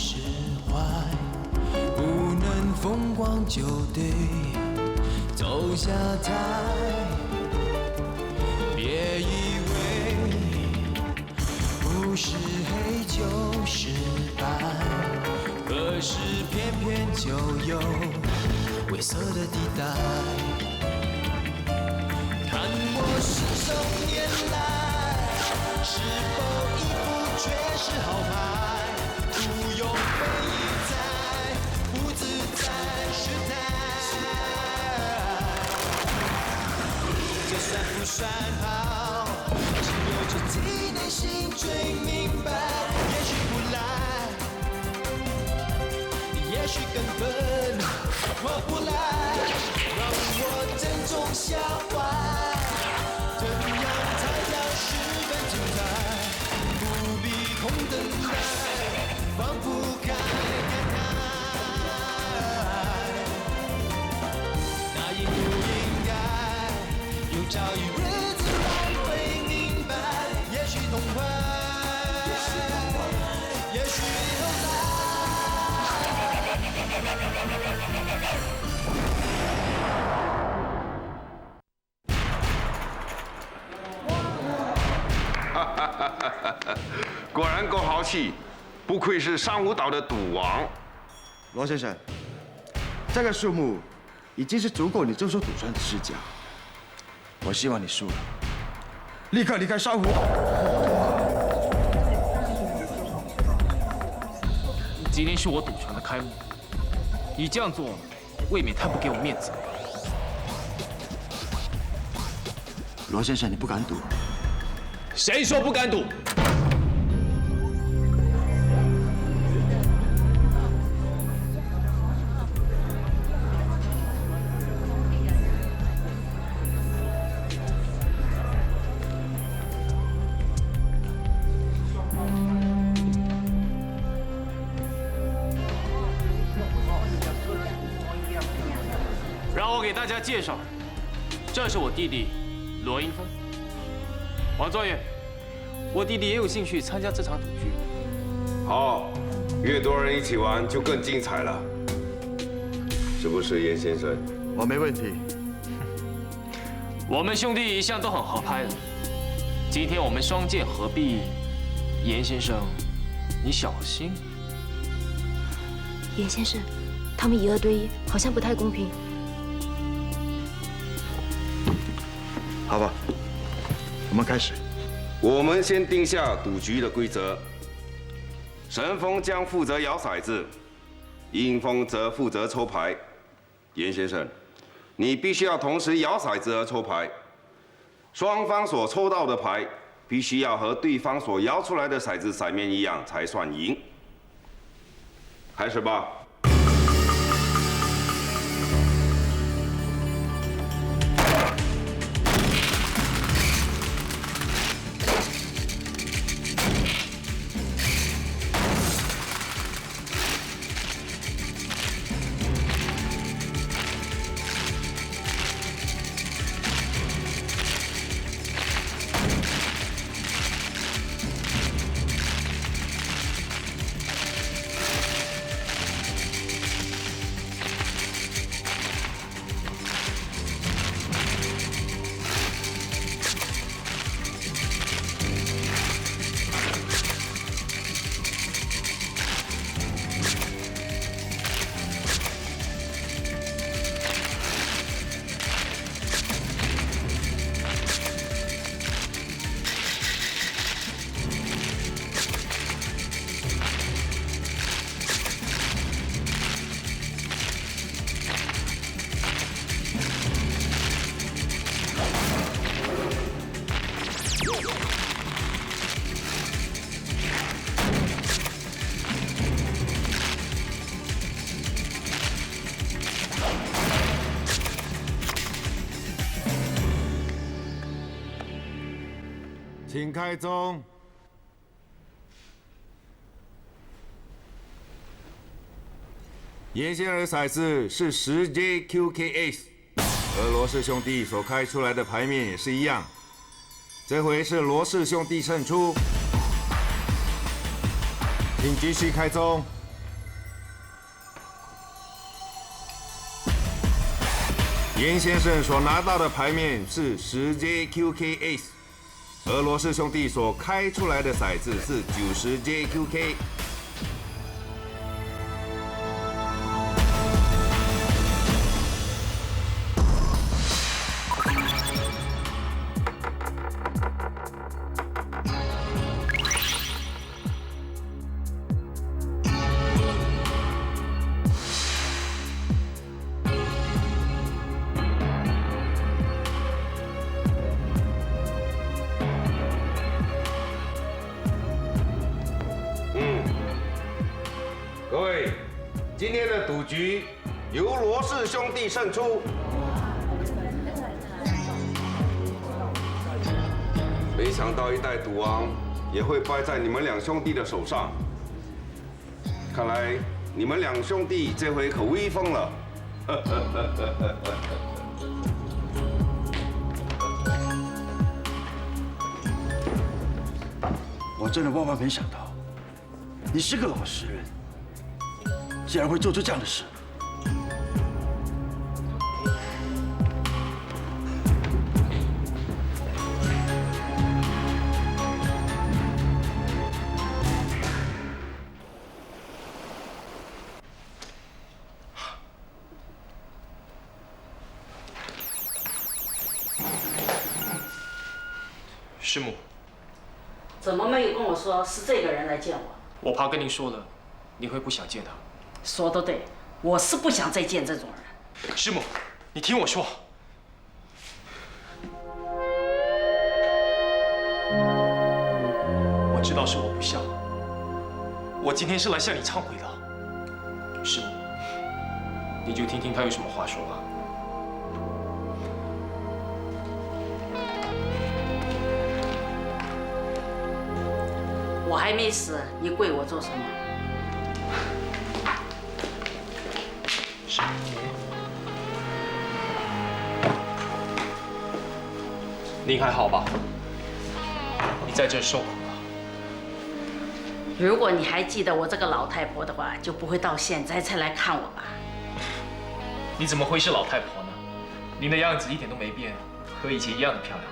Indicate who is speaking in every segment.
Speaker 1: 释怀，不能疯狂就得走下台。别以为不是黑就是白，可是偏偏就有灰色的地带。看我信手拈来，是否一副却是好牌？不用被一再不自在试探，就算不算好，只有自己内心最明白。也许不来，也许根本我不来，让我珍重下怀。怎样才叫十分精彩？不必空等待，放不开感慨。那应不应该有朝一日自然会明白？也许痛快，也许后来。
Speaker 2: 果然够豪气，不愧是珊瑚岛的赌王。
Speaker 3: 罗先生，这个数目已经是足够你接受赌庄的市价。我希望你输了，立刻离开珊瑚岛。
Speaker 4: 今天是我赌场的开幕，你这样做未免太不给我面子了。
Speaker 3: 罗先生，你不敢赌？
Speaker 4: 谁说不敢赌？让我给大家介绍，这是我弟弟罗英峰。王状元，我弟弟也有兴趣参加这场赌局。
Speaker 2: 好，越多人一起玩就更精彩了，是不是，严先生？
Speaker 3: 我没问题。
Speaker 4: 我们兄弟一向都很合拍的，今天我们双剑合璧，严先生，你小心。
Speaker 5: 严先生，他们以2对1，好像不太公平。
Speaker 3: 好吧，我们开始。
Speaker 2: 我们先定下赌局的规则。神风将负责摇骰子，阴风则负责抽牌。严先生，你必须要同时摇骰子和抽牌，双方所抽到的牌必须要和对方所摇出来的骰子骰面一样才算赢。开始吧。
Speaker 6: 请开宗。严先生的骰子是10JQKS， 和罗氏兄弟所开出来的牌面也是一样。这回是罗氏兄弟胜出，请继续开宗。严先生所拿到的牌面是10J QK Ace， 而罗氏兄弟所开出来的骰子是90J QK。
Speaker 2: 各位，今天的赌局由罗氏兄弟胜出。没想到一代赌王也会败在你们两兄弟的手上。看来你们两兄弟这回可威风了。
Speaker 3: 我真的万万没想到，你是个老实人，竟然会做出这样的事。
Speaker 4: 师母，
Speaker 7: 怎么没有跟我说是这个人来见我？
Speaker 4: 我怕跟您说了，你会不想见他。
Speaker 7: 说得对，我是不想再见这种人。
Speaker 4: 师母，你听我说。我知道是我不孝，我今天是来向你忏悔的。师母，你就听听他有什么话说吧。
Speaker 7: 我还没死，你跪我做什么？
Speaker 4: 师母，您还好吧？你在这受苦了。
Speaker 7: 如果你还记得我这个老太婆的话，就不会到现在才来看我吧？
Speaker 4: 你怎么会是老太婆呢？您的样子一点都没变，和以前一样的漂亮。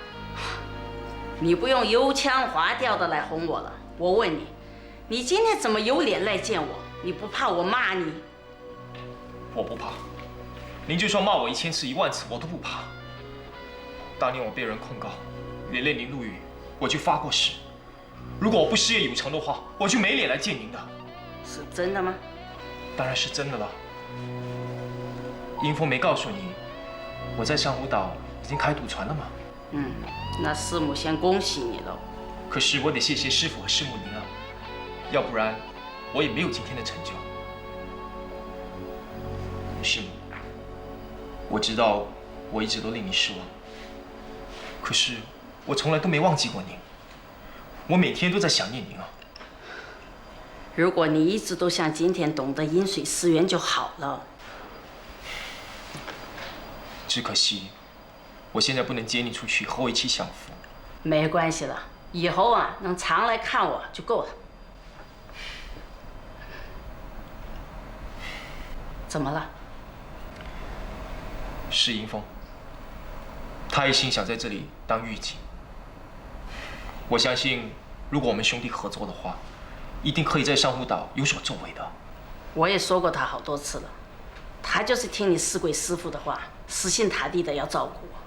Speaker 7: 你不用油腔滑调的来哄我了。我问你，你今天怎么有脸来见我？你不怕我骂你？
Speaker 4: 我不怕，您就算骂我1000次10000次，我都不怕。当年我被人控告，连累您入狱，我就发过誓，如果我不事业有成的话，我就没脸来见您的。
Speaker 7: 是真的吗？
Speaker 4: 当然是真的了。英峰没告诉你，我在珊瑚岛已经开赌船了吗？
Speaker 7: 那师母先恭喜你喽。
Speaker 4: 可是我得谢谢师傅和师母您啊，要不然我也没有今天的成就。师母，我知道我一直都令你失望，可是我从来都没忘记过您，我每天都在想念您啊。
Speaker 7: 如果你一直都像今天懂得饮水思源就好了。
Speaker 4: 只可惜，我现在不能接你出去和我一起享福。
Speaker 7: 没关系了，以后啊能常来看我就够了。怎么了？
Speaker 4: 是迎风，他一心想在这里当狱警。我相信，如果我们兄弟合作的话，一定可以在珊瑚岛有所作为的。
Speaker 7: 我也说过他好多次了，他就是听你死鬼师傅的话，死心塌地的要照顾我。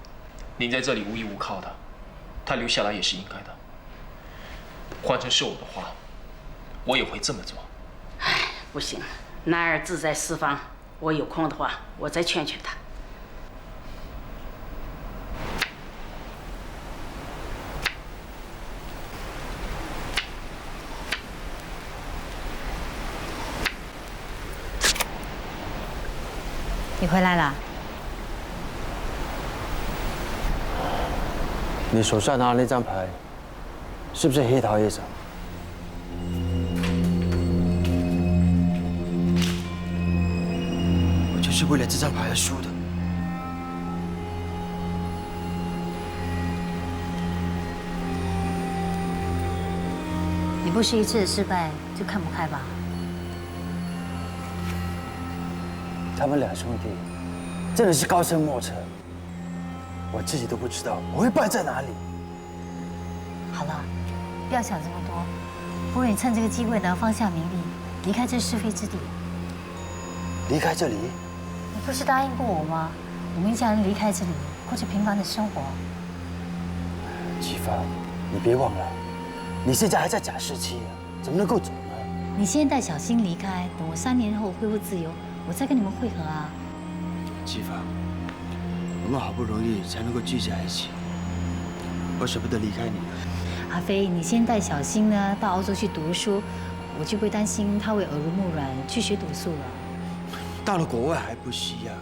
Speaker 4: 您在这里无依无靠的，他留下来也是应该的。换成是我的话，我也会这么做。
Speaker 7: 唉，不行，男儿志在四方，我有空的话，我再劝劝他。
Speaker 8: 你回来了？
Speaker 9: 你手上拿的那张牌，是不是黑桃 A 手？
Speaker 3: 我就是为了这张牌而输的。
Speaker 8: 你不是一次的失败就看不开吧？
Speaker 9: 他们两兄弟真的是高深莫测，我自己都不知道我会败在哪里。
Speaker 8: 好了，不要想这么多，不如你趁这个机会呢，放下名利，离开这是非之地。
Speaker 9: 离开这里？
Speaker 8: 你不是答应过我吗？我们一家人离开这里，过着平凡的生活。
Speaker 9: 启发，你别忘了，你现在还在假释期，怎么能够走呢？
Speaker 8: 你先带小新离开，等我3年后恢复自由，我再跟你们会合啊。
Speaker 3: 启发，我们好不容易才能够聚在一起，我舍不得离开你。
Speaker 8: 阿飞，你先带小新呢到澳洲去读书，我就不会担心他会耳濡目染去学赌术了。
Speaker 3: 到了国外还不需要，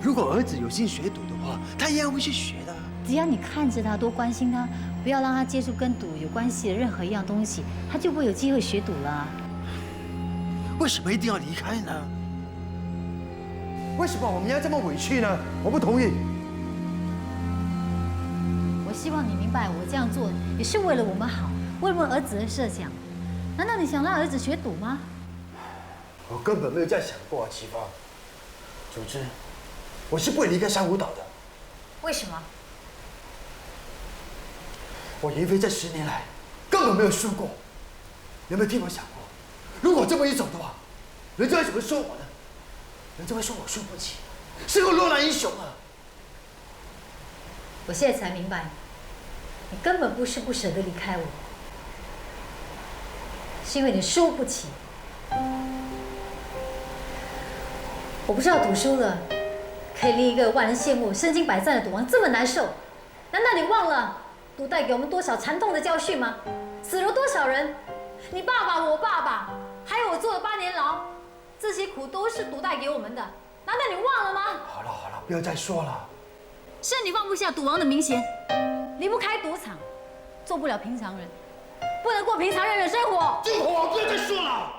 Speaker 3: 如果儿子有心学赌的话，他一样会去学的。
Speaker 8: 只要你看着他，多关心他，不要让他接触跟赌有关系的任何一样东西，他就不会有机会学赌了。
Speaker 3: 为什么一定要离开呢？为什么我们要这么委屈呢？我不同意。
Speaker 8: 我希望你明白，我这样做也是为了我们好，为我儿子而设想。难道你想让儿子学赌吗？
Speaker 3: 我根本没有这样想过啊，启发。总之，我是不会离开珊瑚岛的。
Speaker 8: 为什么？
Speaker 3: 我妍飞这10年来根本没有输过，有没有替我想过？如果这么一走的话，人家会怎么说我呢？人家会说我输不起，是个落难英雄啊！
Speaker 8: 我现在才明白，你根本不是不舍得离开我，是因为你输不起。我不知道读书了，可以令一个万人羡慕、身经百战的赌王这么难受，难道你忘了赌带给我们多少惨痛的教训吗？死了多少人？你爸爸、我爸爸，还有我坐了8年牢，这些苦都是赌带给我们的，难道你忘了吗？
Speaker 3: 好了，不要再说了。
Speaker 8: 是你放不下赌王的名衔，离不开赌场，做不了平常人，不能过平常人的生活。
Speaker 3: 就火，不要再说了。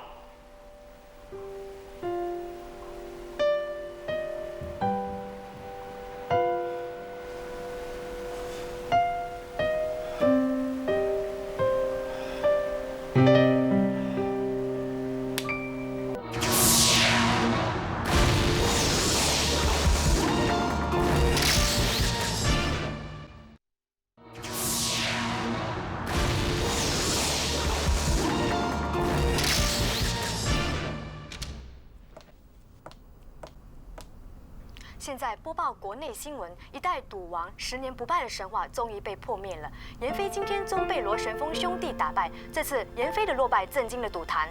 Speaker 10: 现在播报国内新闻，一代赌王10年不败的神话终于被破灭了。妍飞今天终被罗神峰兄弟打败，这次妍飞的落败震惊了赌坛。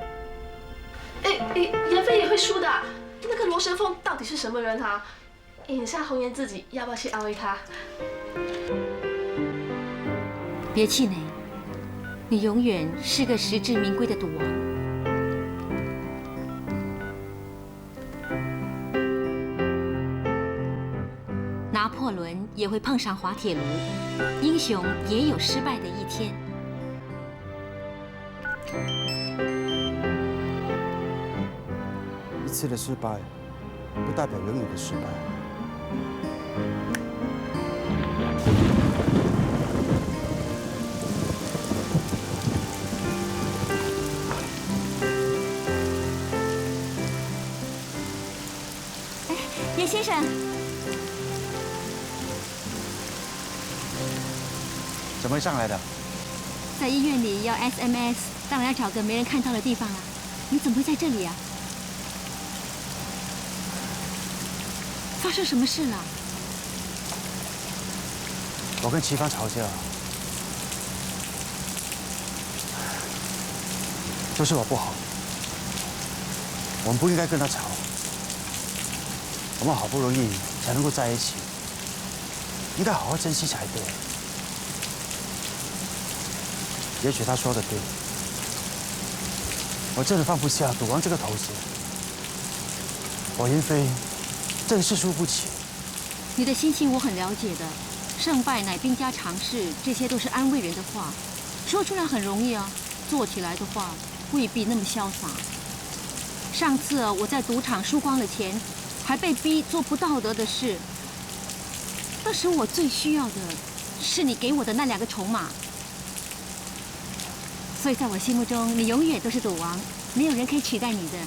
Speaker 11: 妍飞也会输的。那个罗神峰到底是什么人啊？眼下红颜自己要不要去安慰他？
Speaker 5: 别气馁，你永远是个实至名归的赌王。拿破仑也会碰上滑铁卢，英雄也有失败的一天。
Speaker 3: 一次的失败，不代表永远的失败。
Speaker 5: 叶先生。
Speaker 3: 怎么会上来的？
Speaker 5: 在医院里要 SMS， 当然要找个没人看到的地方了。你怎么会在这里啊？发生什么事了？
Speaker 9: 我跟齐芳吵架，都是我不好，我们不应该跟他吵。我们好不容易才能够在一起，应该好好珍惜才对。也许他说的对，我真的放不下赌王这个头衔。我妍飞真是输不起。
Speaker 5: 你的心情我很了解的，胜败乃兵家常事，这些都是安慰人的话，说出来很容易啊，做起来的话未必那么潇洒。上次我在赌场输光了钱，还被逼做不道德的事，那时我最需要的是你给我的那2个筹码。所以在我心目中，你永远都是赌王，没有人可以取代你的。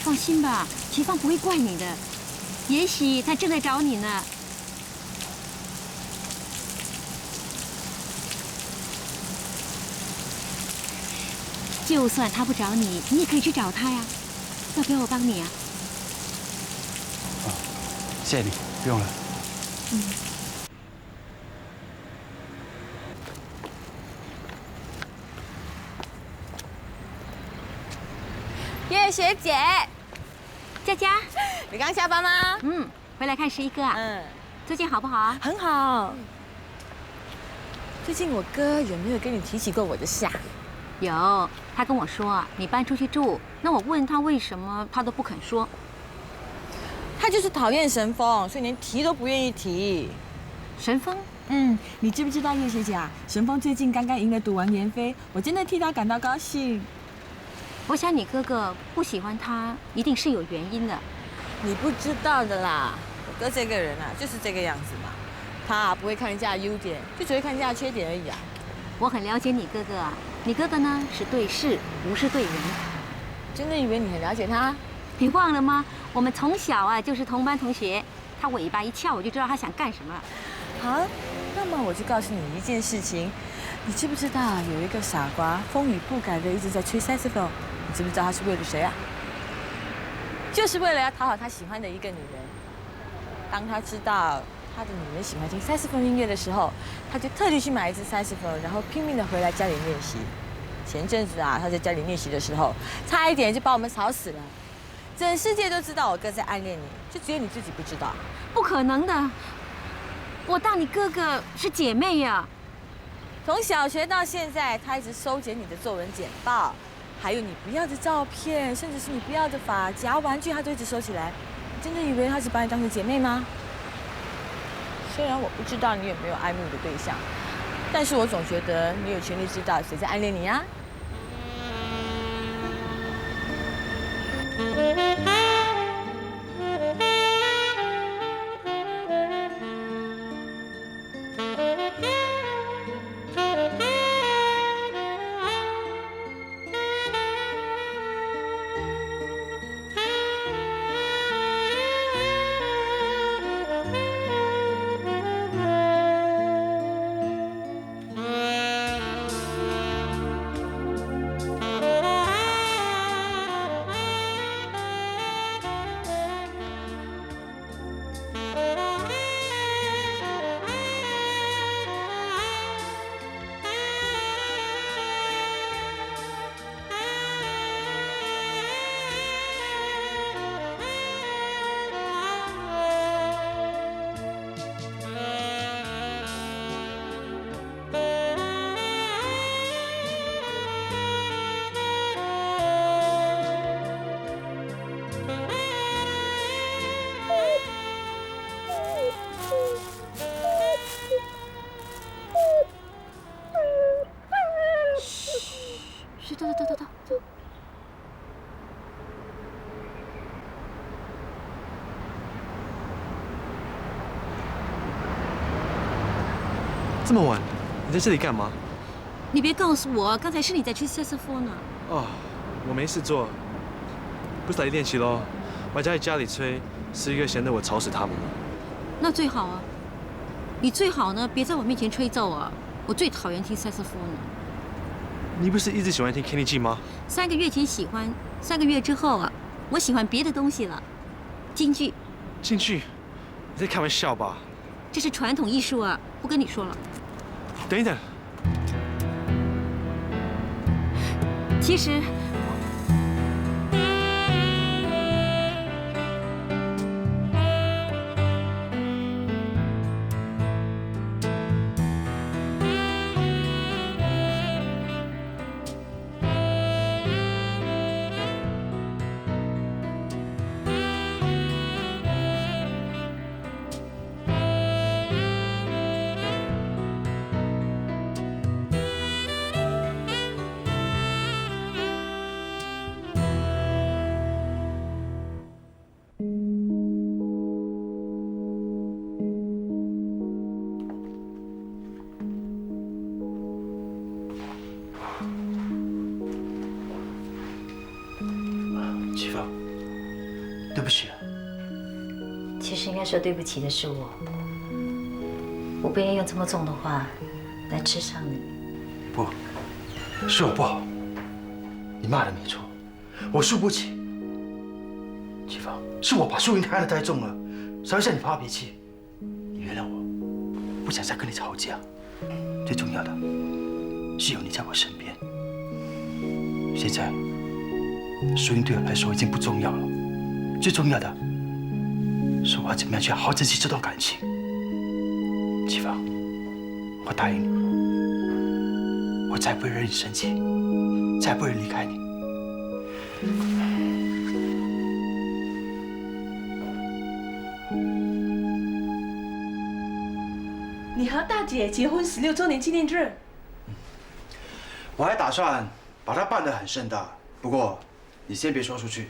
Speaker 5: 放心吧，齐芳不会怪你的，也许他正在找你呢。就算他不找你，你也可以去找他呀。要不要我帮你啊？
Speaker 9: 谢谢你，不用了。
Speaker 12: 叶学姐，
Speaker 5: 佳佳，
Speaker 12: 你刚下班吗？
Speaker 5: 回来看11哥啊。最近好不好？
Speaker 12: 很好。最近我哥有没有跟你提起过我的事啊？
Speaker 5: 有，他跟我说你搬出去住，那我问他为什么，他都不肯说。
Speaker 12: 他就是讨厌神风，所以连提都不愿意提。
Speaker 5: 神风？
Speaker 12: 你知不知道叶学姐啊？神风最近刚刚赢了赌王妍霏，我真的替他感到高兴。
Speaker 5: 我想你哥哥不喜欢他，一定是有原因的。
Speaker 12: 你不知道的啦，我哥这个人啊，就是这个样子嘛。他不会看人家的优点，就只会看人家的缺点而已啊。
Speaker 5: 我很了解你哥哥啊，你哥哥呢是对事，不是对人。
Speaker 12: 真的以为你很了解他？
Speaker 5: 你忘了吗？我们从小啊就是同班同学，他尾巴一翘，我就知道他想干什么。
Speaker 12: 好，那么我就告诉你一件事情，你知不知道有一个傻瓜风雨不改的一直在吹萨克斯风？你知不知道他是为了谁啊？就是为了要讨好他喜欢的一个女人。当他知道他的女人喜欢听萨克斯风音乐的时候，他就特地去买一支萨克斯风，然后拼命的回来家里练习。前阵子啊，他在家里练习的时候，差一点就把我们吵死了。整世界都知道我哥在暗恋你，就只有你自己不知道。
Speaker 5: 不可能的，我当你哥哥是姐妹呀。
Speaker 12: 从小学到现在，他一直收捡你的作文简报，还有你不要的照片，甚至是你不要的发夹、玩具，他都一直收起来。你真的以为他只把你当成姐妹吗？虽然我不知道你有没有爱慕的对象，但是我总觉得你有权利知道谁在暗恋你啊。
Speaker 5: 走。
Speaker 13: 这么晚，你在这里干嘛？
Speaker 5: 你别告诉我，刚才是你在吹萨克斯风呢。
Speaker 13: 哦，我没事做，不是来练习咯。我在家里吹，11个嫌得我吵死他们了。
Speaker 5: 那最好啊，你最好呢，别在我面前吹奏啊，我最讨厌听萨克斯风了。
Speaker 13: 你不是一直喜欢听 Kenny G 吗
Speaker 5: ？3个月前喜欢，3个月之后啊，我喜欢别的东西了。京剧。
Speaker 13: 京剧？你在开玩笑吧？
Speaker 5: 这是传统艺术啊，不跟你说了。
Speaker 13: 等一等。
Speaker 5: 其实。
Speaker 3: 启芳，不起了。
Speaker 8: 其实应该说对不起的是我，我不应该用这么重的话来刺伤你。
Speaker 3: 不，是我不好。你骂的没错，我输不起。启芳，是我把输赢看得太重了，才会向你发脾气。你原谅我，不想再跟你吵架。最重要的是有你在我身边。现在输赢对我来说已经不重要了，最重要的是我要怎么样去好好珍惜这段感情。启芳，我答应你，我再不会惹你生气，再也不会离开你。
Speaker 12: 你和大姐结婚16周年纪念日，
Speaker 3: 我还打算把它办得很盛大，不过你先别说出去。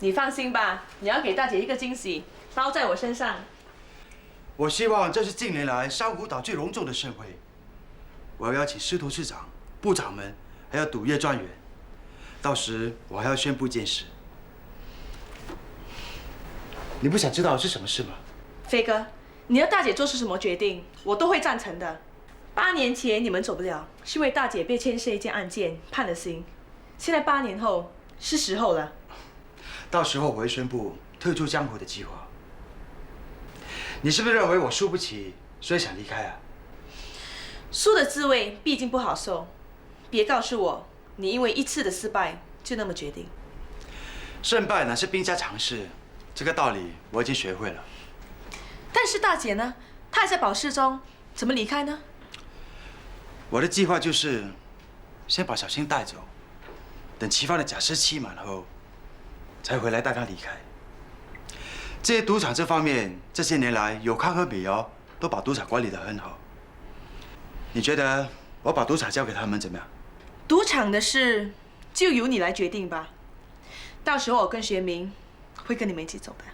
Speaker 12: 你放心吧，你要给大姐一个惊喜，包在我身上。
Speaker 3: 我希望这是近年来珊瑚岛最隆重的盛会。我要邀请师徒市长、部长们，还有赌业专员。到时我还要宣布一件事。你不想知道是什么事吗？
Speaker 12: 飞哥，你要大姐做出什么决定，我都会赞成的。8年前你们走不了，是因为大姐被牵涉一件案件判了刑。现在8年后是时候了。
Speaker 3: 到时候我会宣布退出江湖的计划。你是不是认为我输不起，所以想离开啊？
Speaker 12: 输的滋味毕竟不好受，别告诉我你因为一次的失败就那么决定。
Speaker 3: 胜败乃是兵家常事，这个道理我已经学会了。
Speaker 12: 但是大姐呢？她还在保释中，怎么离开呢？
Speaker 3: 我的计划就是先把小青带走，等齐芳的假释期满后，才回来带她离开。这些赌场这方面，这些年来有康和美瑶都把赌场管理得很好。你觉得我把赌场交给他们怎么样？
Speaker 12: 赌场的事就由你来决定吧。到时候我跟学明会跟你们一起走的。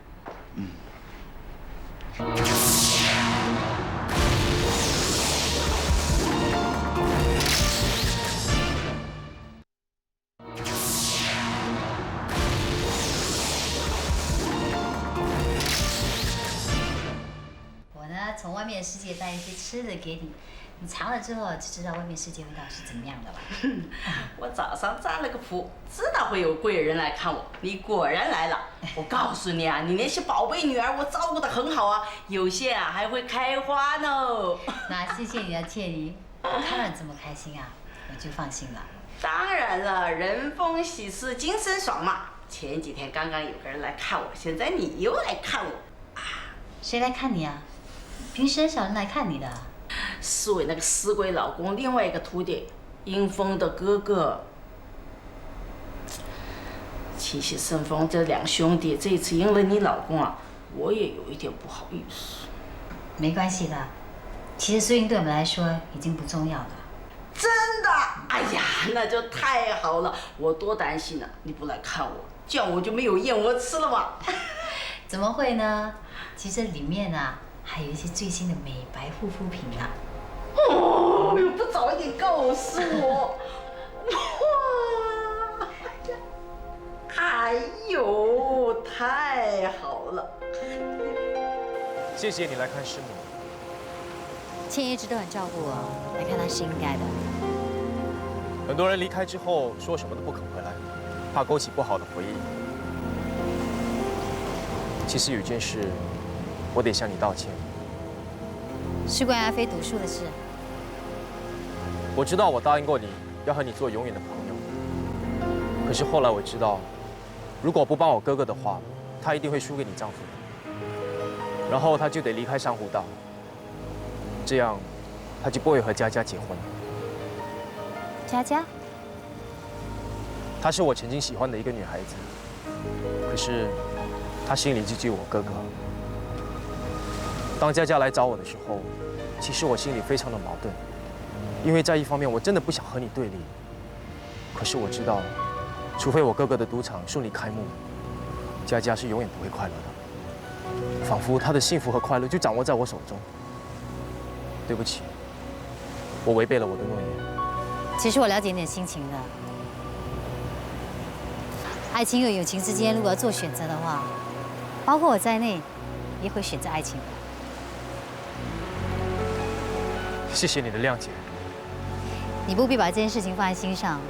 Speaker 8: 我呢，从外面的世界带一些吃的给你，你尝了之后就知道外面世界味道是怎么样的了。
Speaker 7: 我早上占了个卜，知道会有贵人来看我，你果然来了。我告诉你啊，你那些宝贝女儿我照顾得很好啊，有些啊还会开花呢。
Speaker 8: 那谢谢你啊，倩妮，我看到你这么开心啊，我就放心了。
Speaker 7: 当然了，人逢喜事精神爽嘛。前几天刚刚有个人来看我，现在你又来看我。
Speaker 8: 谁来看你啊？平时很少人来看你的。
Speaker 7: 是我那个死鬼老公另外一个徒弟，英风的哥哥。七喜顺风这两兄弟这次赢了你老公啊，我也有一点不好意思。
Speaker 8: 没关系的，其实输赢对我们来说已经不重要了。
Speaker 7: 真的？哎呀，那就太好了！我多担心呢，你不来看我，这样我就没有燕窝吃了嘛。
Speaker 8: 怎么会呢？其实里面啊还有一些最新的美白护肤品啊。
Speaker 7: 哦，不早一点告诉我！哇！哎呦，太好了！
Speaker 4: 谢谢你来看师母。
Speaker 8: 倩一直都很照顾我，来看她是应该的。
Speaker 4: 很多人离开之后说什么都不肯回来，怕勾起不好的回忆。其实有一件事，我得向你道歉。
Speaker 8: 是关于阿飞读书的事。
Speaker 4: 我知道我答应过你要和你做永远的朋友，可是后来我知道，如果不帮我哥哥的话，他一定会输给你丈夫的，然后他就得离开珊瑚岛，这样他就不会和佳佳结婚了。
Speaker 8: 佳佳？
Speaker 4: 她是我曾经喜欢的一个女孩子，可是她心里就只有我哥哥。当佳佳来找我的时候，其实我心里非常的矛盾，因为在一方面我真的不想和你对立，可是我知道，除非我哥哥的赌场顺利开幕，佳佳是永远不会快乐的，仿佛她的幸福和快乐就掌握在我手中。对不起，我违背了我的诺言。
Speaker 8: 其实我了解你的心情的。爱情和友情之间，如果要做选择的话，包括我在内，也会选择爱情的。
Speaker 4: 谢谢你的谅解。
Speaker 8: 你不必把这件事情放在心上。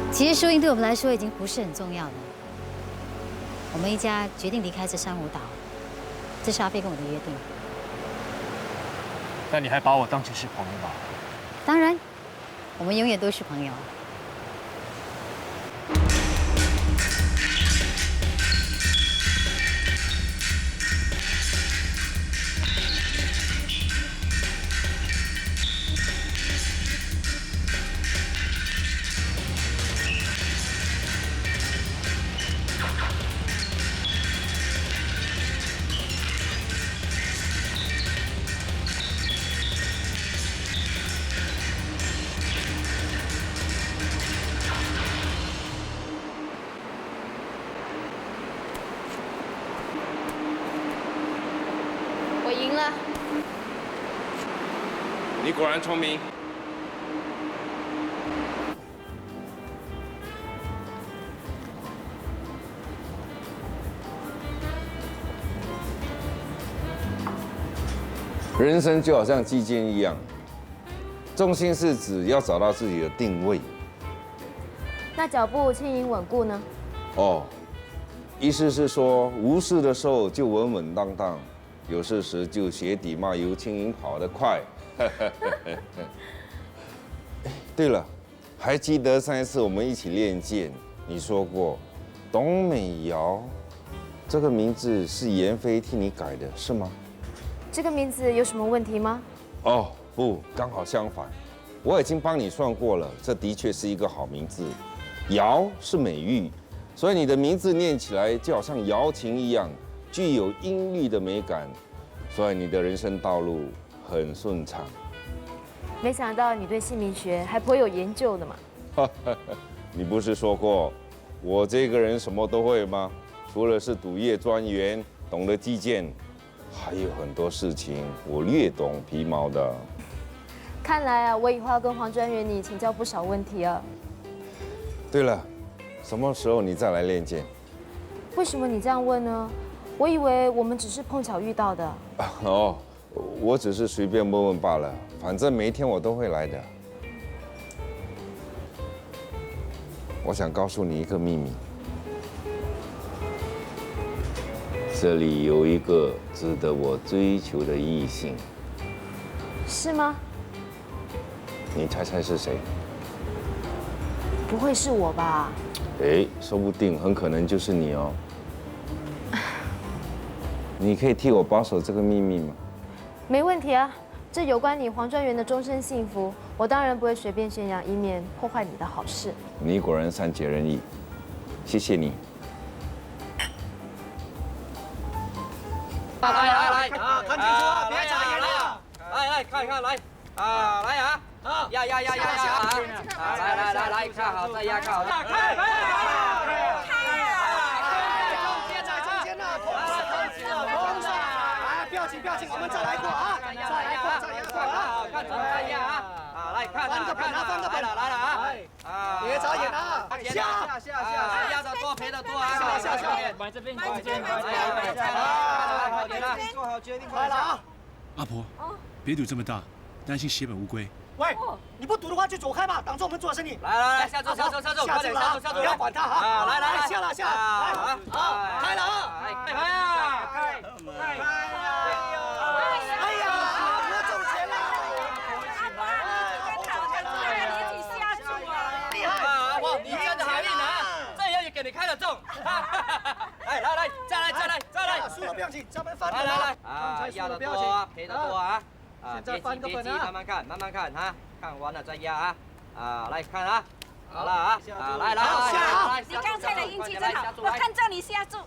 Speaker 8: 其实输赢对我们来说已经不是很重要了。我们一家决定离开这珊瑚岛，这是阿飞跟我的约定。
Speaker 4: 但你还把我当成是朋友吧？
Speaker 8: 当然，我们永远都是朋友。
Speaker 10: 我赢了。
Speaker 2: 你果然聪明。人生就好像击剑一样，重心是指要找到自己的定位。
Speaker 10: 那脚步轻盈稳固呢？
Speaker 2: 哦，意思是说，无事的时候就稳稳当当，有事时就鞋底抹油，轻盈跑得快。对了，还记得上一次我们一起练剑，你说过董美瑶这个名字是妍霏替你改的，是吗？
Speaker 10: 这个名字有什么问题吗？
Speaker 2: 哦，不，刚好相反，我已经帮你算过了，这的确是一个好名字。瑶是美玉，所以你的名字念起来就好像瑶琴一样，具有音律的美感，所以你的人生道路很顺畅。
Speaker 10: 没想到你对姓名学还颇有研究的嘛。
Speaker 2: 你不是说过我这个人什么都会吗？除了是赌业专员，懂得击剑，还有很多事情我略懂皮毛的。
Speaker 10: 看来啊，我以后要跟黄专员你请教不少问题啊。
Speaker 2: 对了，什么时候你再来练剑？
Speaker 10: 为什么你这样问呢？我以为我们只是碰巧遇到的。
Speaker 2: 哦，我只是随便问问罢了，反正每一天我都会来的。我想告诉你一个秘密，这里有一个值得我追求的异性。
Speaker 10: 是吗？
Speaker 2: 你猜猜是谁？
Speaker 10: 不会是我吧？
Speaker 2: 哎，说不定，很可能就是你哦。你可以替我保守这个秘密吗？
Speaker 10: 没问题啊，这有关你黄专员的终身幸福，我当然不会随便宣扬，以免破坏你的好事。
Speaker 2: 你果然善解人意，谢谢你。
Speaker 14: 来啊，看清楚啊，别眨眼了。来看一看，来啊，来啊，压，来，看好再压，看好。开！中间呢，空上，不要紧，我们再来过啊，再压过啊，看准再压啊，来看，翻个本了，来了啊，别眨眼啊，下，压的多赔的多啊，下，买这边中间，好点了，做好决定，快了啊！
Speaker 15: 阿婆，别赌这么大，担心血本无归。
Speaker 14: 喂，你不赌的话就走开吧，挡住我们做生意。来，下注，快点下注，不要管他哈。来，下了，来，好，开了啊！开呀！哎呀，我中钱了！
Speaker 7: 你下注啊！
Speaker 14: 厉害啊！哇，你真的好硬啊！这样也给你开得中。来，再来，输了不要紧，咱们翻本。来，啊，压得多，赔得多啊！别急，慢慢看哈，看完了再压啊！来看啊，好了啊，来，
Speaker 7: 你刚才的运气真好，我看中你下注。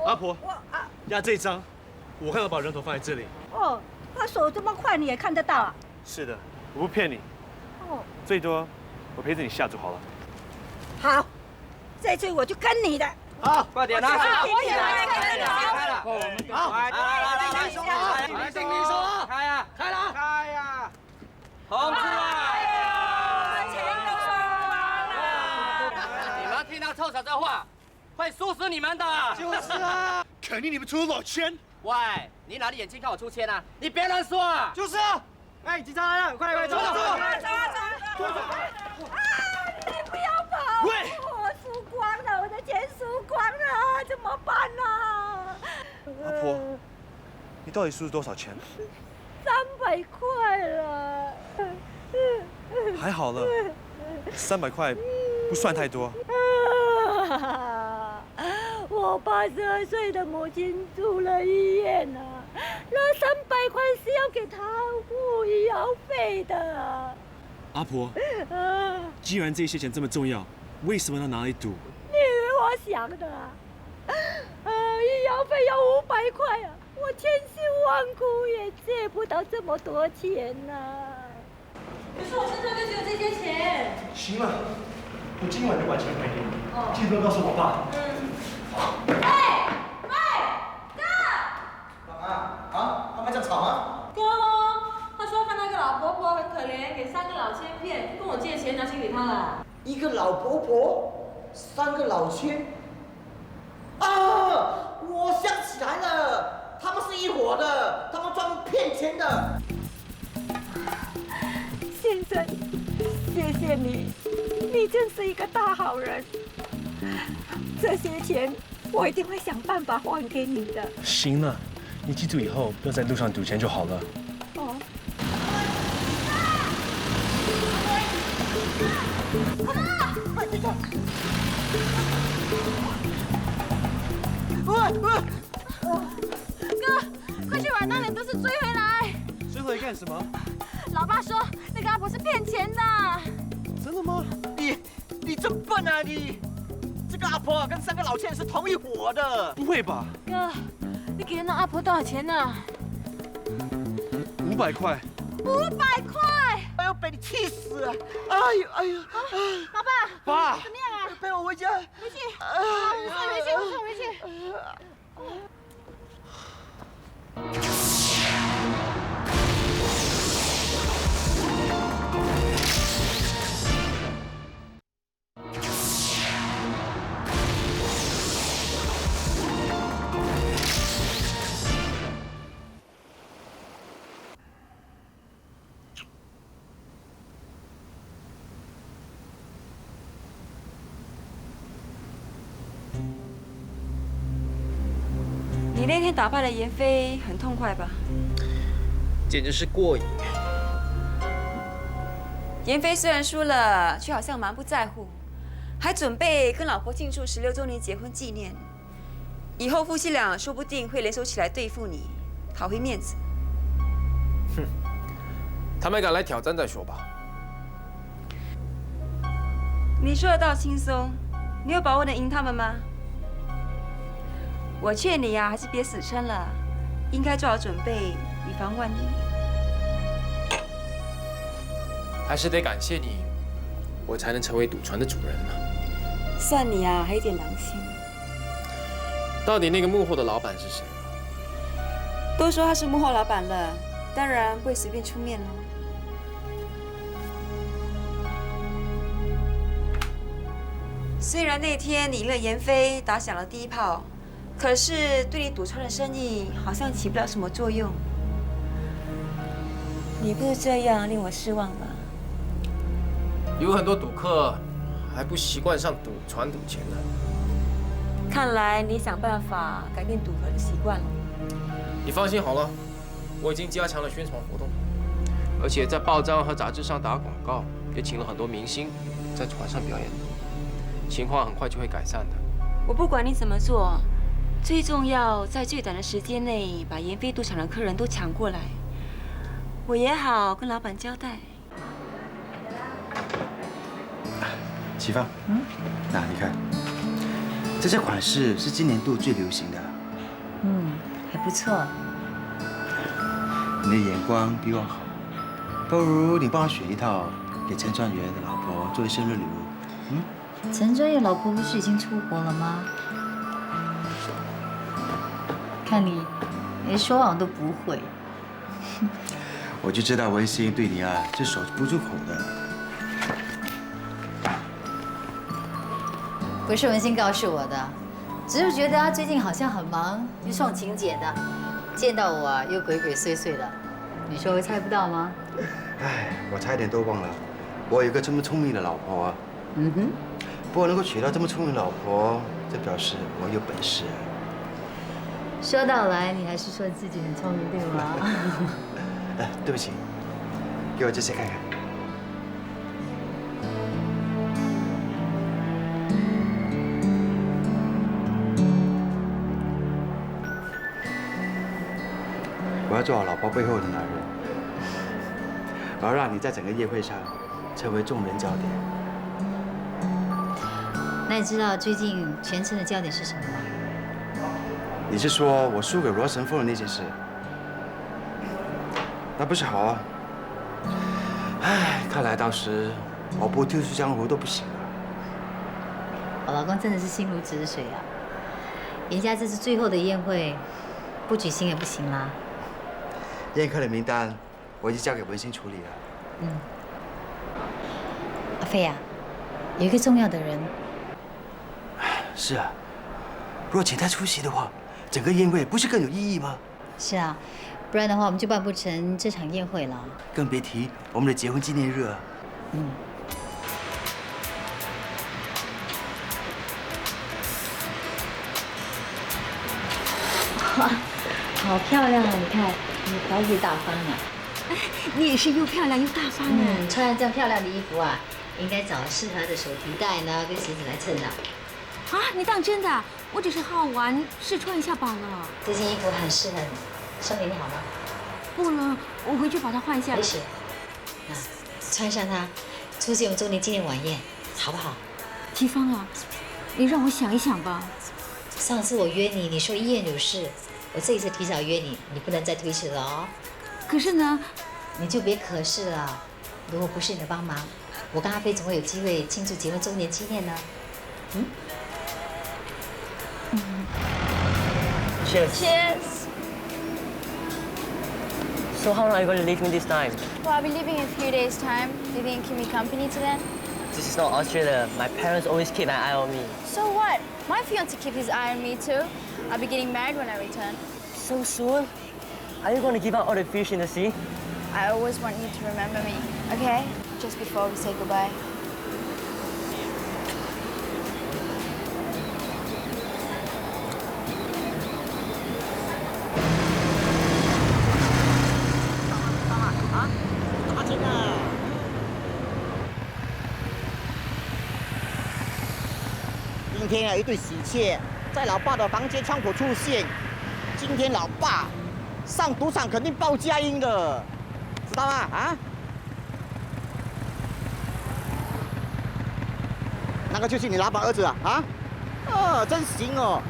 Speaker 13: 阿婆，压这一张，我看到把人头放在这里。
Speaker 7: 哦，他手这么快，你也看得到啊？
Speaker 13: 是的，我不骗你。
Speaker 7: 哦，
Speaker 13: 最多我陪着你下注好了。
Speaker 7: 好，这次我就跟你的。
Speaker 14: 好，快点啦！
Speaker 7: 我也来，
Speaker 14: 开了。好，来，定你手啊！开呀！红出来！钱都收完了。你们听到臭嫂这话，会输死你们的。
Speaker 3: 就是啊，肯定你们出了老千。
Speaker 14: 喂，你哪里眼睛看我出千啊？你别乱说啊！
Speaker 3: 就是啊。哎，警察来了，快来，走！
Speaker 16: 走！你不要跑！
Speaker 3: 喂，
Speaker 16: 我输光了，我的钱输光了，怎么办呢？
Speaker 13: 阿婆，你到底输了多少钱
Speaker 16: 300块了。
Speaker 13: 还好了，300块不算太多。
Speaker 16: 我82岁的母亲住了医院啊，那300块是要给她付医药费的。
Speaker 15: 阿婆，既然这些钱这么重要，为什么要拿来赌？
Speaker 16: 你以为我想的啊？医药费要500块啊，我千辛万苦也借不到这么多钱呐。
Speaker 8: 可是我身上就只有这些钱。
Speaker 13: 行了，我今晚就把钱还给你，记得告诉我爸。
Speaker 3: 他们在吵吗？
Speaker 12: 对喽，他说看那个老婆婆很可怜，给3个老千骗，跟我借钱拿去给他了。
Speaker 3: 一个老婆婆，3个老千。啊！我想起来了，他们是一伙的，他们专门骗钱的。
Speaker 16: 先生，谢谢你，你真是一个大好人。这些钱我一定会想办法还给你的。
Speaker 13: 行了，你记住以后不要在路上赌钱就好了。
Speaker 16: 哦。
Speaker 12: 哥，快去把那点都是追回来！
Speaker 13: 追回来干什么？
Speaker 12: 老爸说那个阿婆是骗钱的。
Speaker 13: 真的吗？
Speaker 3: 你真笨啊你！这个阿婆跟3个老千是同一伙的。
Speaker 13: 不会吧？
Speaker 12: 哥，你给了那阿婆多少钱呢
Speaker 13: ？500块。
Speaker 12: 500块！
Speaker 3: 哎呦，被你气死了！哎呦！
Speaker 12: 老爸，
Speaker 13: 爸，
Speaker 12: 怎么样啊？
Speaker 3: 陪我回家。
Speaker 12: 回去。我送你回去。
Speaker 10: 你那天打败了妍霏，很痛快吧？
Speaker 4: 简直是过瘾。
Speaker 10: 妍霏虽然输了，却好像蛮不在乎，还准备跟老婆庆祝16周年结婚纪念。以后夫妻俩说不定会联手起来对付你，讨回面子。
Speaker 4: 哼，他们敢来挑战再说吧。
Speaker 10: 你说得到轻松，你有把握能赢他们吗？我劝你呀，还是别死撑了，应该做好准备，以防万一。
Speaker 4: 还是得感谢你，我才能成为赌船的主人呢。
Speaker 10: 算你呀，还有点良心。
Speaker 4: 到底那个幕后的老板是谁？
Speaker 10: 都说他是幕后老板了，当然不会随便出面了。虽然那天你赢了妍霏，打响了第一炮。可是对你赌船的生意好像起不了什么作用，你不是这样令我失望吗？
Speaker 4: 有很多赌客还不习惯上赌船赌钱呢。
Speaker 10: 看来你想办法改变赌客的习惯了。
Speaker 4: 你放心好了，我已经加强了宣传活动，而且在报章和杂志上打广告，也请了很多明星在船上表演，情况很快就会改善的。
Speaker 10: 我不管你怎么做。最重要，在最短的时间内把妍霏赌场的客人都抢过来，我也好跟老板交代。
Speaker 9: 启芳，那你看，这些款式是今年度最流行的。
Speaker 8: 还不错。
Speaker 9: 你的眼光比我好，不如你帮我选一套给陈专员的老婆作为生日礼物。
Speaker 8: 陈专员老婆不是已经出国了吗？看你连说谎都不会。
Speaker 9: 我就知道文心对你啊是守不住口的。
Speaker 8: 不是文心告诉我的，只是觉得他最近好像很忙，去送请柬的，见到我啊又鬼鬼祟祟的，你说会猜不到吗？
Speaker 9: 哎，我差一点都忘了，我有个这么聪明的老婆。
Speaker 8: 嗯哼。
Speaker 9: 不过能够娶到这么聪明的老婆，这表示我有本事。
Speaker 8: 说到来，你还是说自己很聪明，对吗？
Speaker 9: 对不起，给我这些看看。我要做好老婆背后的男人，我要让你在整个宴会上成为众人焦点。
Speaker 8: 那你知道最近全城的焦点是什么吗？
Speaker 9: 你是说我输给罗神凤的那件事？那不是好啊！唉，看来到时我不退出江湖都不行了。
Speaker 8: 我老公真的是心如止水啊！人家这是最后的宴会，不举行也不行啦。
Speaker 9: 宴客的名单我已经交给文心处理了。
Speaker 8: 阿飞啊，有一个重要的人。
Speaker 9: 是啊，如果请他出席的话，整个宴会不是更有意义吗？
Speaker 8: 是啊，不然的话我们就办不成这场宴会了。
Speaker 9: 更别提我们的结婚纪念日啊。
Speaker 8: 哇，好漂亮啊！你看，你白里大方啊。你也是又漂亮又大方啊。穿上这样漂亮的衣服啊，应该找适合的手提袋呢跟鞋子来衬的。
Speaker 5: 啊，你当真的？我只是好玩，试穿一下罢了。
Speaker 8: 这件衣服很适合你，送给你好吗？
Speaker 5: 不了，我回去把它换下来。
Speaker 8: 没事，穿上它，出席我们周年纪念晚宴，好不好？
Speaker 5: 齐芳啊，你让我想一想吧。
Speaker 8: 上次我约你，你说医院有事，我这一次提早约你，你不能再推迟了哦。
Speaker 5: 可是呢，
Speaker 8: 你就别可是了。如果不是你的帮忙，我跟阿飞怎么会有机会庆祝结婚周年纪念呢
Speaker 14: ？Cheers.
Speaker 17: Cheers.
Speaker 14: So how long are you going to leave me this time?
Speaker 17: Well, I'll be leaving in a few days' time. Do you think you can be company to them?
Speaker 14: This is not Australia. My parents always keep an eye on me.
Speaker 17: So what? My fiancé keeps his eye on me too. I'll be getting married when I return.
Speaker 14: So soon? Are you going to give out all the fish in the sea?
Speaker 17: I always want you to remember me, okay? Just before we say goodbye.
Speaker 18: Hôm nay là một đôi喜鹊在老爸的房间窗口出现。今天老爸上赌场肯定报佳音的，知道吗？啊？那个就是你老板儿子啊？啊？哦，真行哦，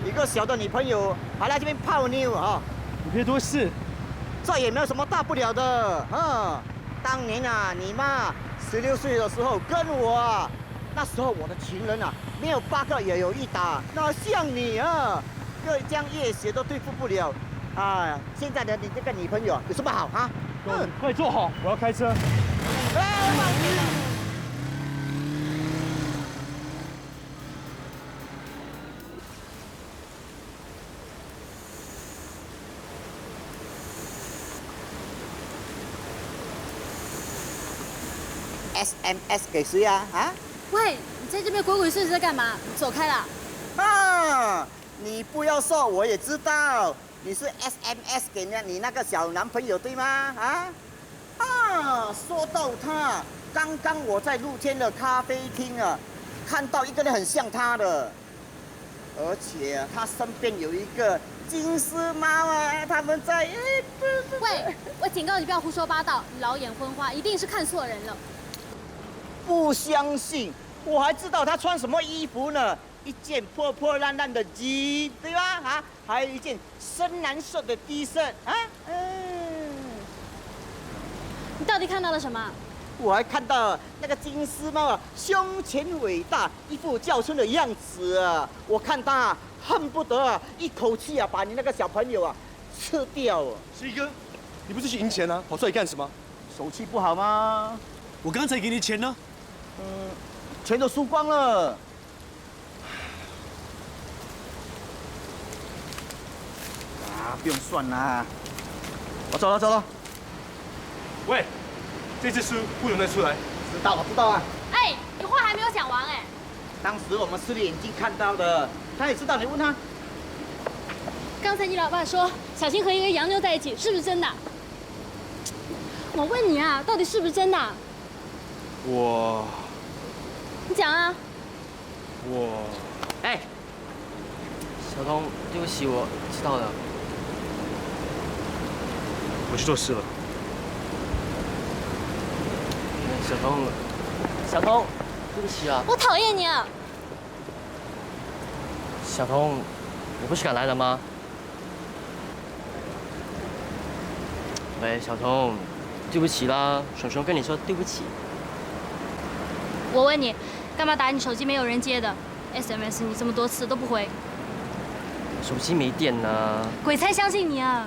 Speaker 18: 一个小的女朋友还来这边泡妞啊！
Speaker 13: 你别多事，
Speaker 18: 这也没有什么大不了的。当年啊，你妈16岁的时候跟我啊。那时候我的情人啊，没有8个也有1打，哪像你啊，这样夜血都对付不了。啊，现在的你这个女朋友有什么好啊？
Speaker 13: 快坐好，我要开车。
Speaker 18: SMS 给谁啊？啊？
Speaker 8: 喂，你在这边鬼鬼祟祟在干嘛？走开啦！
Speaker 18: 啊，你不要说，我也知道你是 SMS 给你那个小男朋友对吗？啊？说到他，刚刚我在露天的咖啡厅啊，看到一个人很像他的，而且他身边有一个金丝猫啊，他们在。
Speaker 8: 喂，我警告你不要胡说八道，老眼昏花，一定是看错人了。
Speaker 18: 不相信，我还知道他穿什么衣服呢？一件破破烂烂的 G， 对吧？啊，还有一件深蓝色的 T 恤啊。
Speaker 8: 你到底看到了什么？
Speaker 18: 我还看到那个金丝猫啊，胸前伟大，一副叫春的样子啊！我看他恨不得啊，一口气啊，把你那个小朋友啊吃掉。
Speaker 13: 十一哥，你不是去赢钱啊？跑出来干什么？
Speaker 18: 手气不好吗？
Speaker 13: 我刚才给你钱呢。
Speaker 18: 钱都输光了。啊，不用算啦。我走了，走了。
Speaker 13: 喂，这次书不能再出来。
Speaker 18: 知道，我知道啊。
Speaker 17: 哎，你话还没有讲完哎。
Speaker 18: 当时我们实力眼睛看到的，他也知道，你问他。
Speaker 17: 刚才你老爸说小新和一个洋妞在一起，是不是真的？我问你啊，到底是不是真的？你讲啊。
Speaker 14: 哎，小东，对不起，我知道了。
Speaker 13: 我去做事了。
Speaker 14: 小东，对不起啊。
Speaker 17: 我讨厌你啊！
Speaker 14: 小东，你不是赶来了吗？喂，小东，对不起啦，熊熊跟你说对不起。
Speaker 17: 我问你，干嘛打你手机没有人接的 ？SMS 你这么多次都不回。
Speaker 14: 手机没电呢。
Speaker 17: 鬼才相信你啊！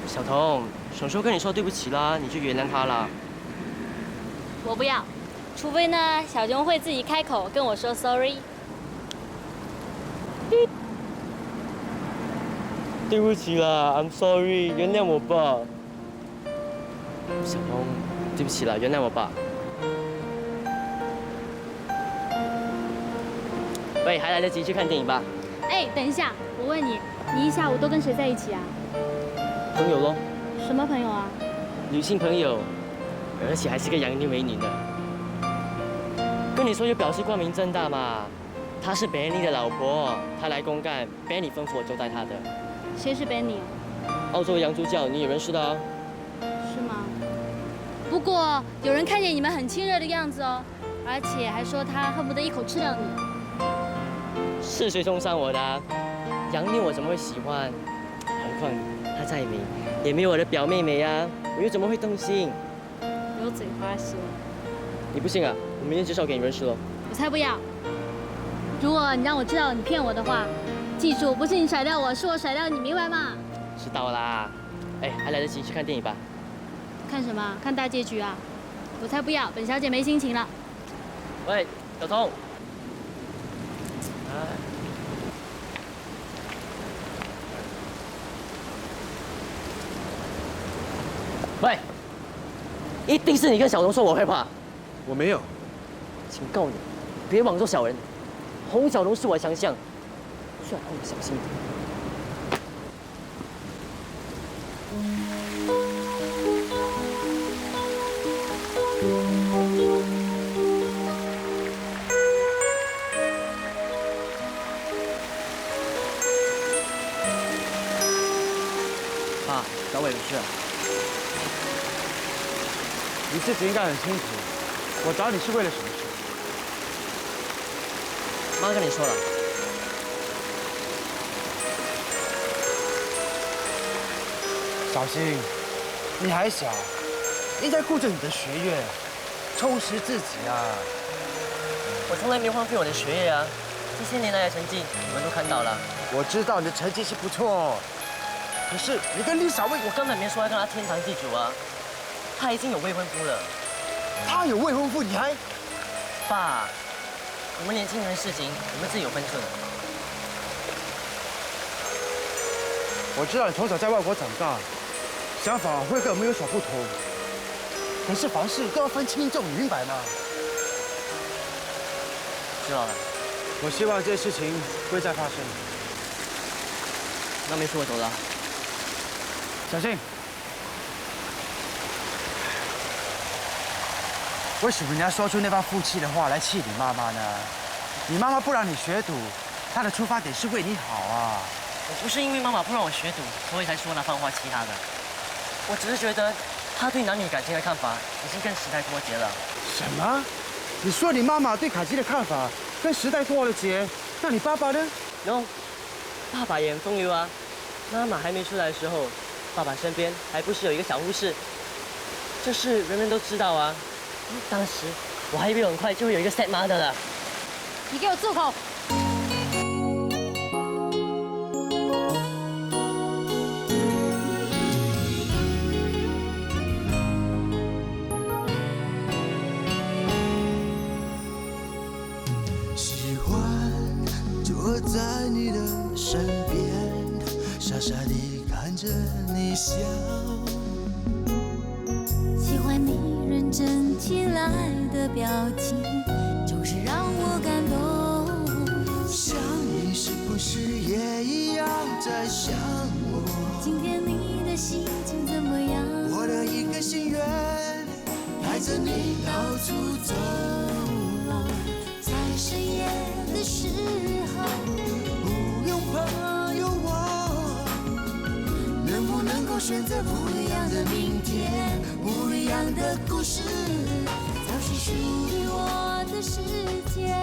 Speaker 14: 小童，熊熊跟你说对不起啦，你就原谅他啦。
Speaker 17: 我不要，除非呢，小熊会自己开口跟我说 sorry。
Speaker 14: 对不起啦 ，I'm sorry， 原谅我吧。小童，对不起啦，原谅我吧。喂，还来得及去看电影吧？
Speaker 17: 哎，等一下，我问你，你一下午都跟谁在一起啊？
Speaker 14: 朋友咯。
Speaker 17: 什么朋友啊？
Speaker 14: 女性朋友，而且还是个洋妞美女呢。跟你说就表示光明正大嘛。她是 Benny 的老婆，她来公干 ，Benny 吩咐我招待她的。
Speaker 17: 谁是 Benny？
Speaker 14: 澳洲洋主角，你也认识的啊？
Speaker 17: 是吗？不过有人看见你们很亲热的样子哦，而且还说他恨不得一口吃掉你。
Speaker 14: 是谁送上我的啊？洋妞我怎么会喜欢？何况她再美，也没有我的表妹美啊，我又怎么会动心？
Speaker 17: 油嘴滑舌。
Speaker 14: 你不信啊？我明天介绍给你认识喽。
Speaker 17: 我才不要！如果你让我知道你骗我的话，记住，不是你甩掉我，是我甩掉你，明白吗？
Speaker 14: 知道啦。哎，还来得及去看电影吧？
Speaker 17: 看什么？看大结局啊？我才不要！本小姐没心情了。
Speaker 14: 喂，小童。喂，一定是你跟小童说我害怕。
Speaker 13: 我没有。
Speaker 14: 警告你，别枉做小人。洪小龙是我的强项，最好让我小心一点。
Speaker 9: 爸，找我有事啊？你自己应该很清楚，我找你是为了什么事？
Speaker 14: 妈跟你说了。
Speaker 9: 小新，你还小，应该顾着你的学业，充实自己啊。
Speaker 14: 我从来没荒废我的学业啊，这些年来的成绩你们都看到了。
Speaker 9: 我知道你的成绩是不错，可是你跟李小薇，
Speaker 14: 我根本没说要跟她天长地久啊。她已经有未婚夫了。
Speaker 9: 她有未婚夫，你还？
Speaker 14: 爸，我们年轻人的事情，我们自己有分寸。
Speaker 9: 我知道你从小在外国长大，想法会跟我们有所不同。可是凡事都要分轻重，你明白吗？
Speaker 14: 知道了。
Speaker 9: 我希望这些事情不会再发生。
Speaker 14: 那没事，我走了。
Speaker 9: 小信，为什么你要说出那番负气的话来气你妈妈呢？你妈妈不让你学赌，她的出发点是为你好啊。
Speaker 14: 我不是因为妈妈不让我学赌，所以才说那番话气她的。我只是觉得她对男女感情的看法已经跟时代脱节了。
Speaker 9: 什么？你说你妈妈对凯基的看法跟时代脱了节，那你爸爸呢
Speaker 14: ？No， 爸爸也很风流啊。妈妈还没出来的时候，爸爸身边还不是有一个小护士？这事人人都知道啊。当时我还以为很快就会有一个 stepmother 了。
Speaker 17: 你给我住口！
Speaker 1: 喜欢坐在你的身边，傻傻地看着你笑。
Speaker 19: 喜欢你认真起来的表情，就是让我感动。
Speaker 1: 想你是不是也一样在想我？
Speaker 19: 今天你的心情怎么样？
Speaker 1: 我的一个心愿，带着你到处走。
Speaker 19: 在深夜的时候，
Speaker 1: 不用怕有我，能不能够选择不一样的明天，不一样的故事？
Speaker 19: 早是属于我的世界。